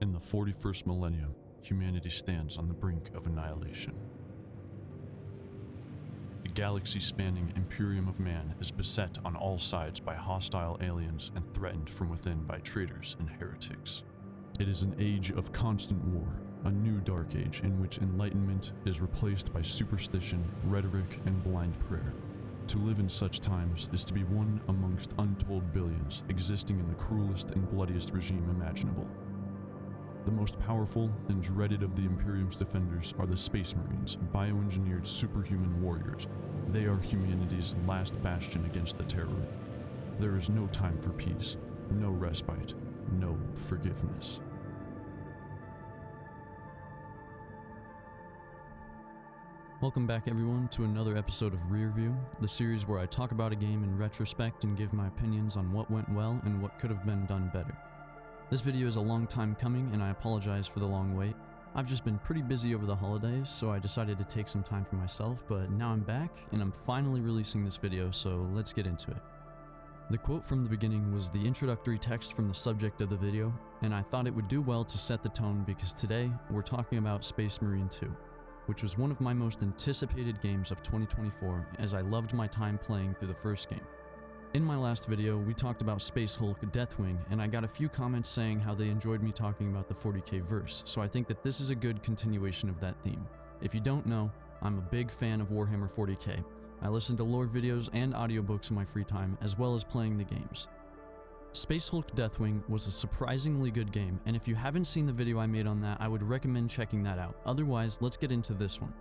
In the 41st millennium, humanity stands on the brink of annihilation. The galaxy-spanning Imperium of Man is beset on all sides by hostile aliens and threatened from within by traitors and heretics. It is an age of constant war, a new dark age in which enlightenment is replaced by superstition, rhetoric, and blind prayer. To live in such times is to be one amongst untold billions existing in the cruelest and bloodiest regime imaginable. The most powerful and dreaded of the Imperium's defenders are the Space Marines, bioengineered superhuman warriors. They are humanity's last bastion against the terror. There is no time for peace, no respite, no forgiveness. Welcome back everyone to another episode of RearView, the series where I talk about a game in retrospect and give my opinions on what went well and what could have been done better. This video is a long time coming and I apologize for the long wait. I've just been pretty busy over the holidays, so I decided to take some time for myself, but now I'm back and I'm finally releasing this video, so let's get into it. The quote from the beginning was the introductory text from the subject of the video, and I thought it would do well to set the tone because today we're talking about Space Marine 2, which was one of my most anticipated games of 2024 as I loved my time playing through the first game. In my last video, we talked about Space Hulk Deathwing, and I got a few comments saying how they enjoyed me talking about the 40k verse, so I think that this is a good continuation of that theme. If you don't know, I'm a big fan of Warhammer 40k. I listen to lore videos and audiobooks in my free time, as well as playing the games. Space Hulk Deathwing was a surprisingly good game, and if you haven't seen the video I made on that, I would recommend checking that out. Otherwise, let's get into this one.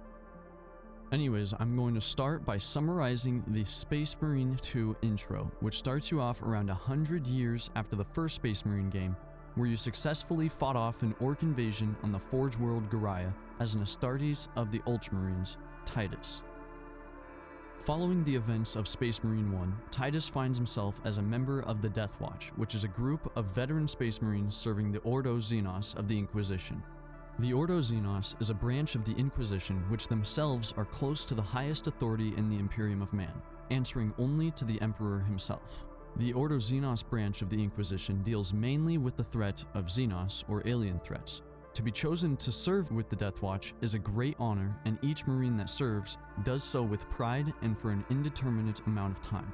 Anyways, I'm going to start by summarizing the Space Marine 2 intro, which starts you off around 100 years after the first Space Marine game, where you successfully fought off an orc invasion on the Forge world Garia as an Astartes of the Ultramarines, Titus. Following the events of Space Marine 1, Titus finds himself as a member of the Death Watch, which is a group of veteran Space Marines serving the Ordo Xenos of the Inquisition. The Ordo Xenos is a branch of the Inquisition which themselves are close to the highest authority in the Imperium of Man, answering only to the Emperor himself. The Ordo Xenos branch of the Inquisition deals mainly with the threat of Xenos or alien threats. To be chosen to serve with the Death Watch is a great honor, and each Marine that serves does so with pride and for an indeterminate amount of time.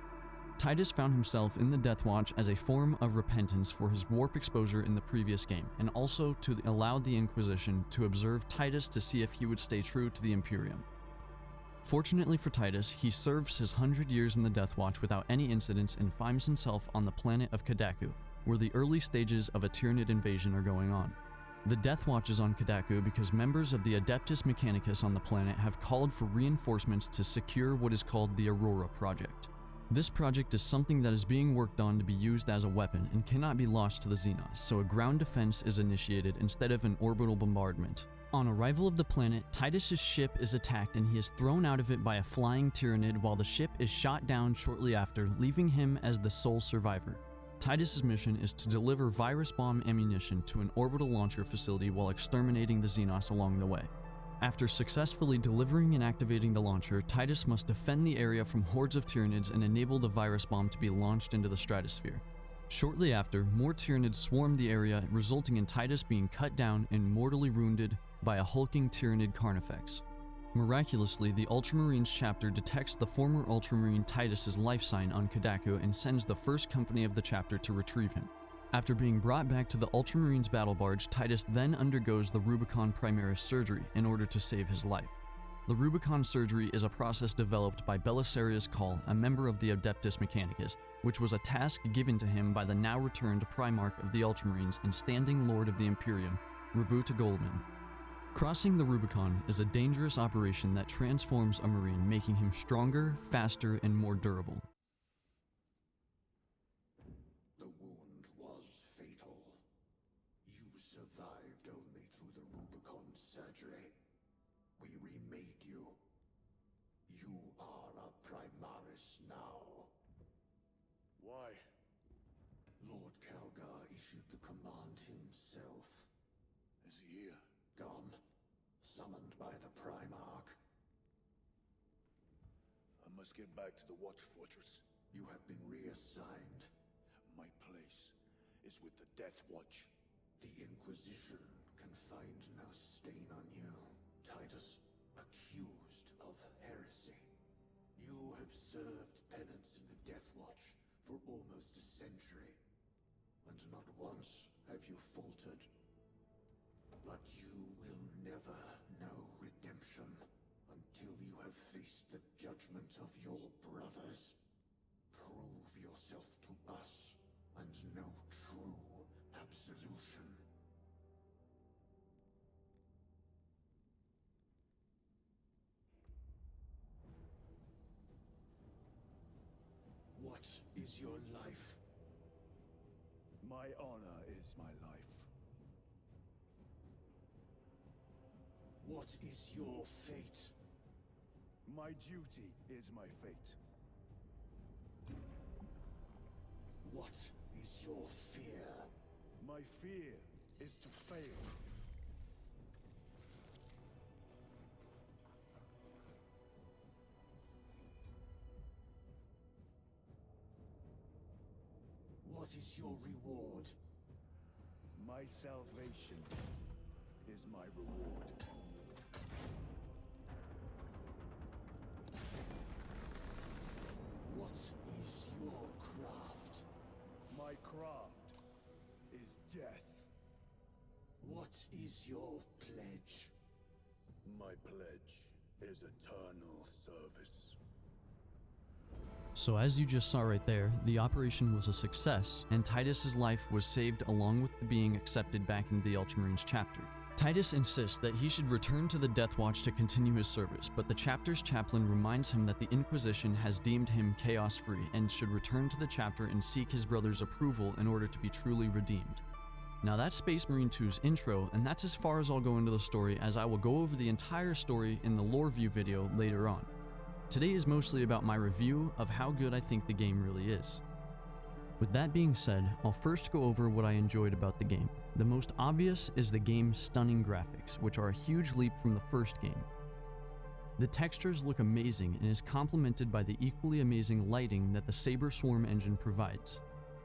Titus found himself in the Death Watch as a form of repentance for his warp exposure in the previous game, and also to allow the Inquisition to observe Titus to see if he would stay true to the Imperium. Fortunately for Titus, he serves his 100 years in the Death Watch without any incidents and finds himself on the planet of Kadaku, where the early stages of a Tyranid invasion are going on. The Death Watch is on Kadaku because members of the Adeptus Mechanicus on the planet have called for reinforcements to secure what is called the Aurora Project. This project is something that is being worked on to be used as a weapon and cannot be lost to the Xenos, so a ground defense is initiated instead of an orbital bombardment. On arrival of the planet, Titus's ship is attacked and he is thrown out of it by a flying Tyranid while the ship is shot down shortly after, leaving him as the sole survivor. Titus's mission is to deliver virus bomb ammunition to an orbital launcher facility while exterminating the Xenos along the way. After successfully delivering and activating the launcher, Titus must defend the area from hordes of Tyranids and enable the virus bomb to be launched into the stratosphere. Shortly after, more Tyranids swarm the area, resulting in Titus being cut down and mortally wounded by a hulking Tyranid Carnifex. Miraculously, the Ultramarines chapter detects the former Ultramarine Titus's life sign on Kadaku and sends the first company of the chapter to retrieve him. After being brought back to the Ultramarines battle barge, Titus then undergoes the Rubicon Primaris surgery in order to save his life. The Rubicon surgery is a process developed by Belisarius Cawl, a member of the Adeptus Mechanicus, which was a task given to him by the now-returned Primarch of the Ultramarines and Standing Lord of the Imperium, Rabuta Goldman. Crossing the Rubicon is a dangerous operation that transforms a Marine, making him stronger, faster, and more durable. The wound was fatal. You survived only through the Rubicon surgery. We remade you. You are a Primaris now. Why? Lord Calgar issued the command himself. Is he here? Gone. Summoned by the Primarch. I must get back to the Watch Fortress. You have been reassigned. My place is with the Death Watch. The Inquisition can find no stain on you, Titus, accused of heresy. You have served penance in the Death Watch for almost a century, and not once have you faltered. But you will never know redemption until you have faced the judgment of your brothers. Prove yourself to us and know true absolution. What is your life? My honor is my life. What is your fate? My duty is my fate. What is your fear? My fear is to fail. What is your reward? My salvation is my reward. What is your craft? My craft is death. What is your pledge? My pledge is eternal service. So as you just saw right there, the operation was a success, and Titus's life was saved along with being accepted back into the Ultramarines chapter. Titus insists that he should return to the Death Watch to continue his service, but the chapter's chaplain reminds him that the Inquisition has deemed him chaos-free and should return to the chapter and seek his brother's approval in order to be truly redeemed. Now that's Space Marine 2's intro, and that's as far as I'll go into the story, as I will go over the entire story in the RearView video later on. Today is mostly about my review of how good I think the game really is. With that being said, I'll first go over what I enjoyed about the game. The most obvious is the game's stunning graphics, which are a huge leap from the first game. The textures look amazing and is complemented by the equally amazing lighting that the Saber Swarm engine provides.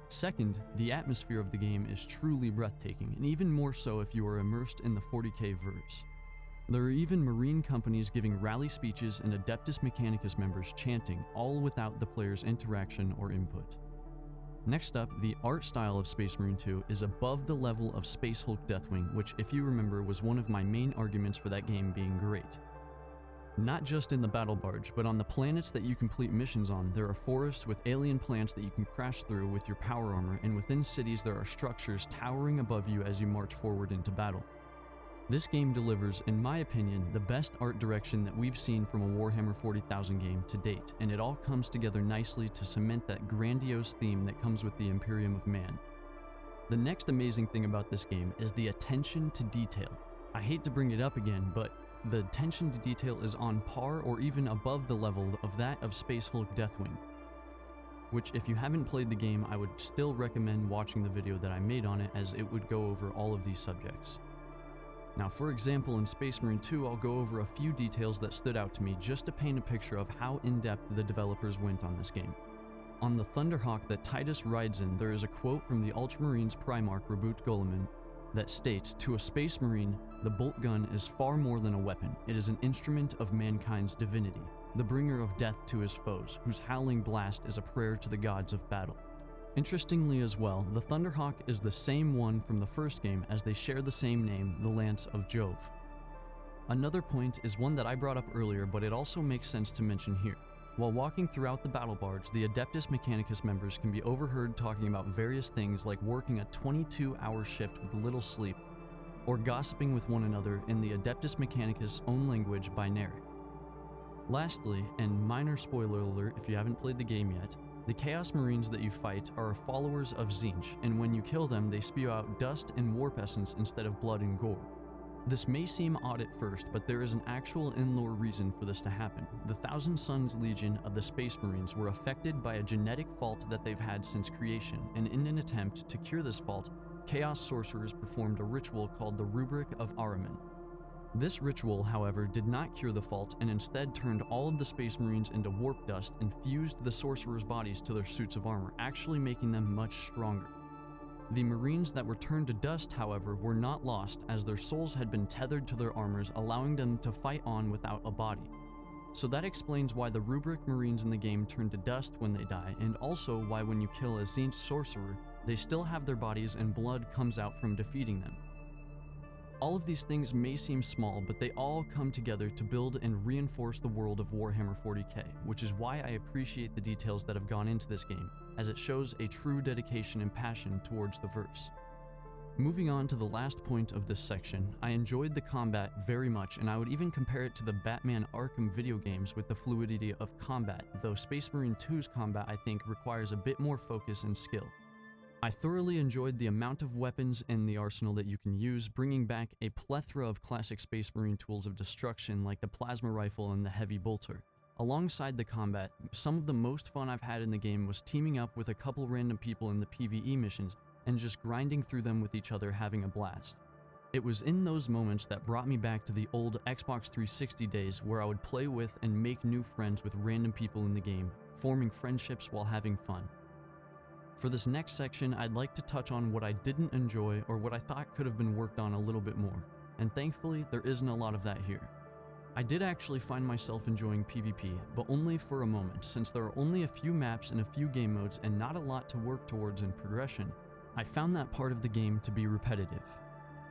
Second, the atmosphere of the game is truly breathtaking, and even more so if you are immersed in the 40k verse. There are even Marine companies giving rally speeches and Adeptus Mechanicus members chanting, all without the player's interaction or input. Next up, the art style of Space Marine 2 is above the level of Space Hulk Deathwing, which, if you remember, was one of my main arguments for that game being great. Not just in the battle barge, but on the planets that you complete missions on, there are forests with alien plants that you can crash through with your power armor, and within cities there are structures towering above you as you march forward into battle. This game delivers, in my opinion, the best art direction that we've seen from a Warhammer 40,000 game to date, and it all comes together nicely to cement that grandiose theme that comes with the Imperium of Man. The next amazing thing about this game is the attention to detail. I hate to bring it up again, but the attention to detail is on par or even above the level of that of Space Hulk Deathwing, which, if you haven't played the game, I would still recommend watching the video that I made on it, as it would go over all of these subjects. Now, for example, in Space Marine 2, I'll go over a few details that stood out to me just to paint a picture of how in-depth the developers went on this game. On the Thunderhawk that Titus rides in, there is a quote from the Ultramarines Primarch Reboot Guilliman that states, "To a Space Marine, the bolt gun is far more than a weapon. It is an instrument of mankind's divinity, the bringer of death to his foes, whose howling blast is a prayer to the gods of battle." Interestingly as well, the Thunderhawk is the same one from the first game, as they share the same name, the Lance of Jove. Another point is one that I brought up earlier, but it also makes sense to mention here. While walking throughout the battle barge, the Adeptus Mechanicus members can be overheard talking about various things like working a 22-hour shift with little sleep, or gossiping with one another in the Adeptus Mechanicus' own language, Binaric. Lastly, and minor spoiler alert if you haven't played the game yet, the Chaos Marines that you fight are followers of Tzeentch, and when you kill them, they spew out dust and warp essence instead of blood and gore. This may seem odd at first, but there is an actual in-lore reason for this to happen. The Thousand Suns Legion of the Space Marines were affected by a genetic fault that they've had since creation, and in an attempt to cure this fault, Chaos Sorcerers performed a ritual called the Rubric of Ahriman. This ritual, however, did not cure the fault, and instead turned all of the Space Marines into warp dust and fused the sorcerers' bodies to their suits of armor, actually making them much stronger. The Marines that were turned to dust, however, were not lost, as their souls had been tethered to their armors, allowing them to fight on without a body. So that explains why the rubric Marines in the game turn to dust when they die, and also why when you kill a Tzeentch sorcerer, they still have their bodies and blood comes out from defeating them. All of these things may seem small, but they all come together to build and reinforce the world of Warhammer 40k, which is why I appreciate the details that have gone into this game, as it shows a true dedication and passion towards the verse. Moving on to the last point of this section, I enjoyed the combat very much, and I would even compare it to the Batman Arkham video games with the fluidity of combat, though Space Marine 2's combat I think requires a bit more focus and skill. I thoroughly enjoyed the amount of weapons in the arsenal that you can use, bringing back a plethora of classic Space Marine tools of destruction like the plasma rifle and the heavy bolter. Alongside the combat, some of the most fun I've had in the game was teaming up with a couple random people in the PvE missions and just grinding through them with each other, having a blast. It was in those moments that brought me back to the old Xbox 360 days where I would play with and make new friends with random people in the game, forming friendships while having fun. For this next section, I'd like to touch on what I didn't enjoy or what I thought could have been worked on a little bit more, and thankfully there isn't a lot of that here. I did actually find myself enjoying PvP, but only for a moment, since there are only a few maps and a few game modes and not a lot to work towards in progression. I found that part of the game to be repetitive.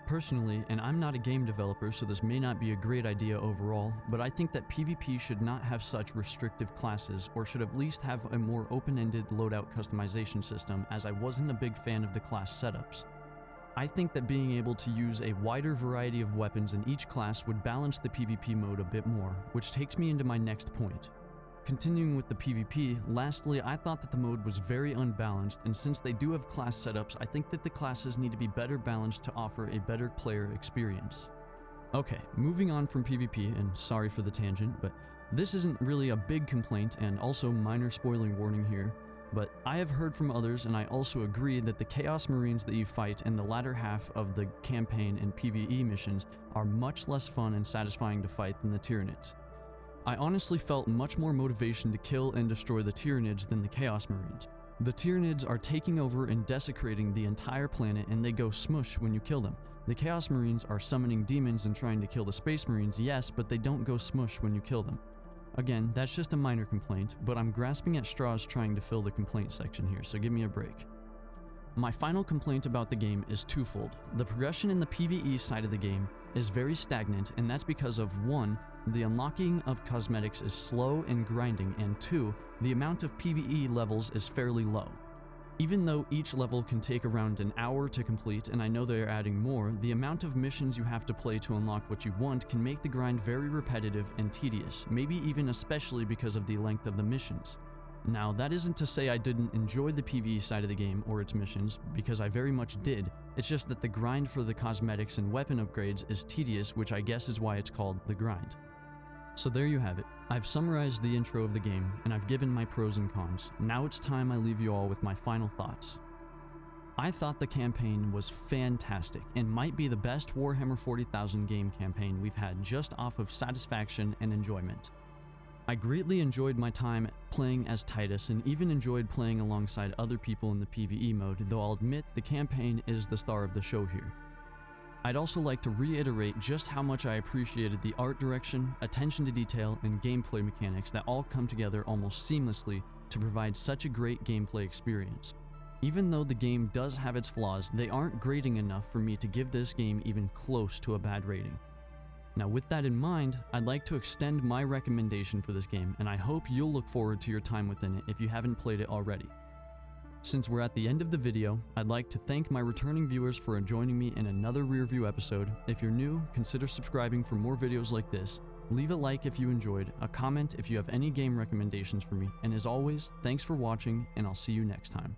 Personally, and I'm not a game developer, so this may not be a great idea overall, but I think that PvP should not have such restrictive classes, or should at least have a more open-ended loadout customization system, as I wasn't a big fan of the class setups. I think that being able to use a wider variety of weapons in each class would balance the PvP mode a bit more, which takes me into my next point. Continuing with the PvP, lastly, I thought that the mode was very unbalanced, and since they do have class setups, I think that the classes need to be better balanced to offer a better player experience. Okay, moving on from PvP, and sorry for the tangent, but this isn't really a big complaint, and also minor spoiling warning here, but I have heard from others, and I also agree, that the Chaos Marines that you fight in the latter half of the campaign and PvE missions are much less fun and satisfying to fight than the Tyranids. I honestly felt much more motivation to kill and destroy the Tyranids than the Chaos Marines. The Tyranids are taking over and desecrating the entire planet, and they go smush when you kill them. The Chaos Marines are summoning demons and trying to kill the Space Marines, yes, but they don't go smush when you kill them. Again, that's just a minor complaint, but I'm grasping at straws trying to fill the complaint section here, so give me a break. My final complaint about the game is twofold. The progression in the PvE side of the game is very stagnant, and that's because of 1, the unlocking of cosmetics is slow and grinding, and 2, the amount of PvE levels is fairly low. Even though each level can take around an hour to complete, and I know they are adding more, the amount of missions you have to play to unlock what you want can make the grind very repetitive and tedious, maybe even especially because of the length of the missions. Now, that isn't to say I didn't enjoy the PvE side of the game or its missions, because I very much did. It's just that the grind for the cosmetics and weapon upgrades is tedious, which I guess is why it's called the grind. So there you have it. I've summarized the intro of the game, and I've given my pros and cons. Now it's time I leave you all with my final thoughts. I thought the campaign was fantastic, and might be the best Warhammer 40,000 game campaign we've had, just off of satisfaction and enjoyment. I greatly enjoyed my time playing as Titus, and even enjoyed playing alongside other people in the PvE mode, though I'll admit the campaign is the star of the show here. I'd also like to reiterate just how much I appreciated the art direction, attention to detail, and gameplay mechanics that all come together almost seamlessly to provide such a great gameplay experience. Even though the game does have its flaws, they aren't grating enough for me to give this game even close to a bad rating. Now, with that in mind, I'd like to extend my recommendation for this game, and I hope you'll look forward to your time within it if you haven't played it already. Since we're at the end of the video, I'd like to thank my returning viewers for joining me in another RearView episode. If you're new, consider subscribing for more videos like this. Leave a like if you enjoyed, a comment if you have any game recommendations for me, and as always, thanks for watching, and I'll see you next time.